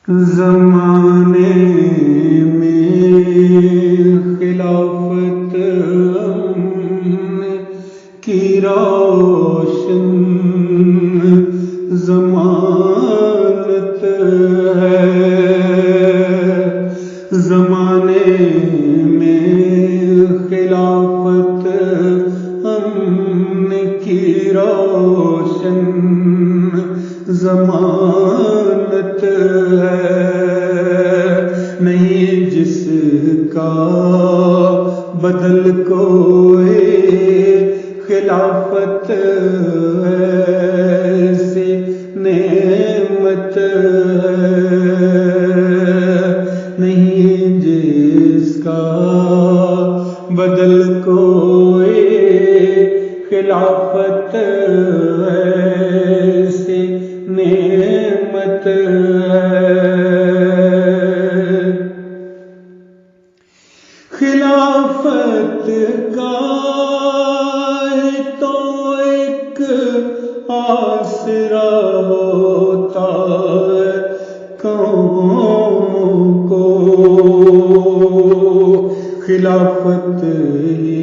زمانے میں خلافت کی روشن ضمانت ہے، زمانے میں خلافت کی روشن ضمانت ہے، نہیں جس کا بدل کوئی خلافت ایسی نعمت ہے، نہیں جس کا بدل کوئی خلافت ایسی نعمت ہے۔ خلافت کا تو ایک آسرا ہوتا ہے قوم کو، خلافت ہی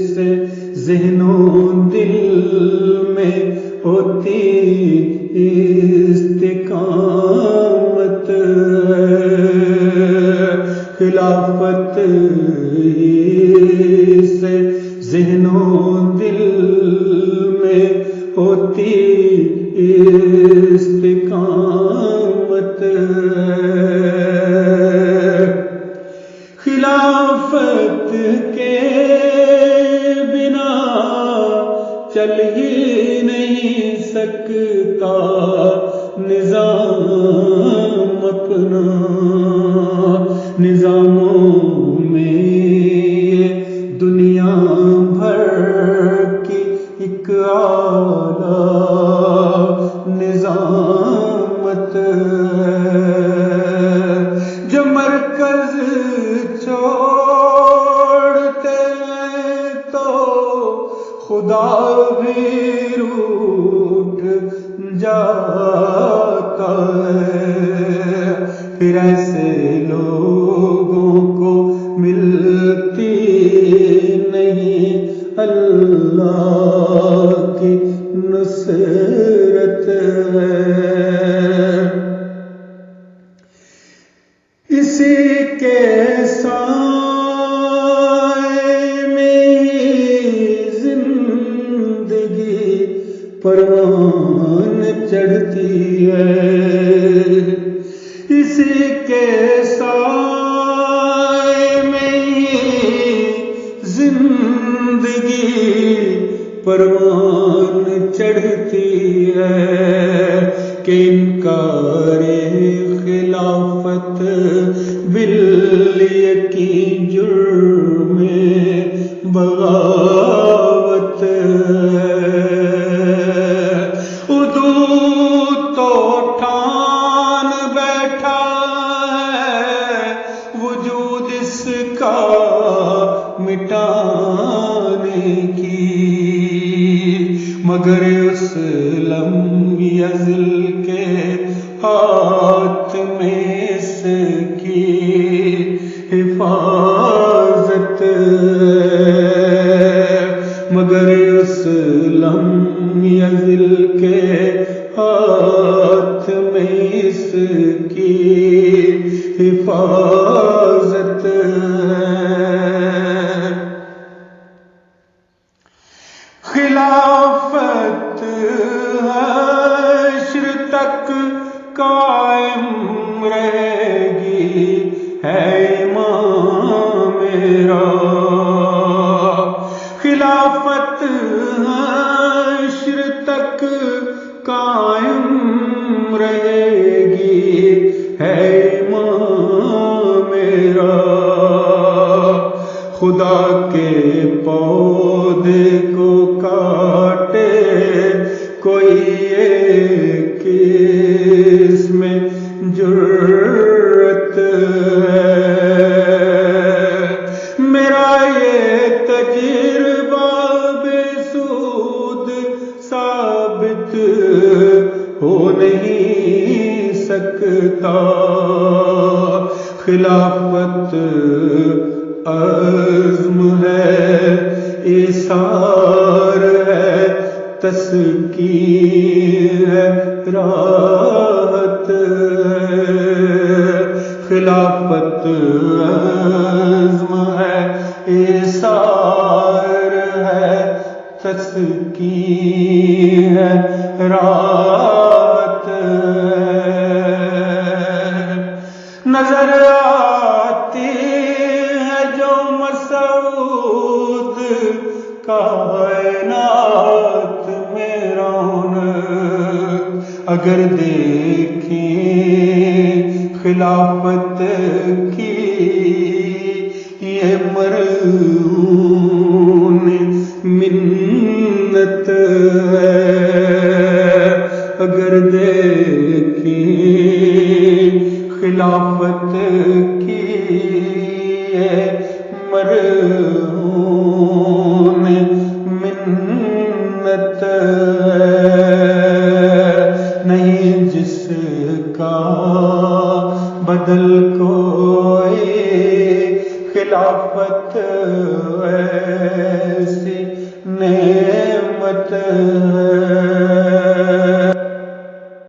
سے ذہن و دل میں ہوتی استقامت ہے، خلافت ہی سے ذہن و دل میں ہوتی استقامت ہے، خلافت کے بنا چل ہی نہیں سکتا نظام اپنا، نظاموں میں دنیا بھر کی ایک اعلیٰ نظامت ہے، جو مرکز چھوڑتے ہیں تو خدا بھی روٹھ جاتا ہے، پھر ایسے لوگوں کو ملتی نہیں اللہ کی نصرت ہے، اسی کے سائے میں زندگی پروان چڑھتی ہے، اسی کے سائے میں زندگی پروان چڑھتی ہے، کہ انکار خلافت بالیقین جرم بغاوت ہے، حدود تو ٹھان بیٹھا ہے وجود اس کا مٹانے کی، مگر اس لم یزل کے ہاتھ میں اس کی حفاظت ہے، مگر اس لم یزل کے ہاتھ میں اس کی حفاظت ہے، خلافت حشر تک قائم رہے گی، ہے ایمان میرا، خلافت حشر تک قائم رہے گی، ہے ایمان میرا، خدا کے پودے کو کاٹے کوئی ایک اس میں جرت ہے، میرا یہ تجربہ بے سود ثابت ہو نہیں سکتا، سکتا، خلافت عزم ہے، ایثار ہے، تسکین ہے، راحت ہے۔ خلافت عزم ہے، ایثار ہے، تسکین ہے، راحت ہے۔ نظر آتی ہے جو مسعود کائنات میں رونق، اگر دیکھیں خلافت کی یہ مرہون منت ہے، اگر دیکھیں خلافت کی یہ مرہون منت ہے۔ نہیں جس کا بدل کوئی، خلافت ایسی نعمت ہے۔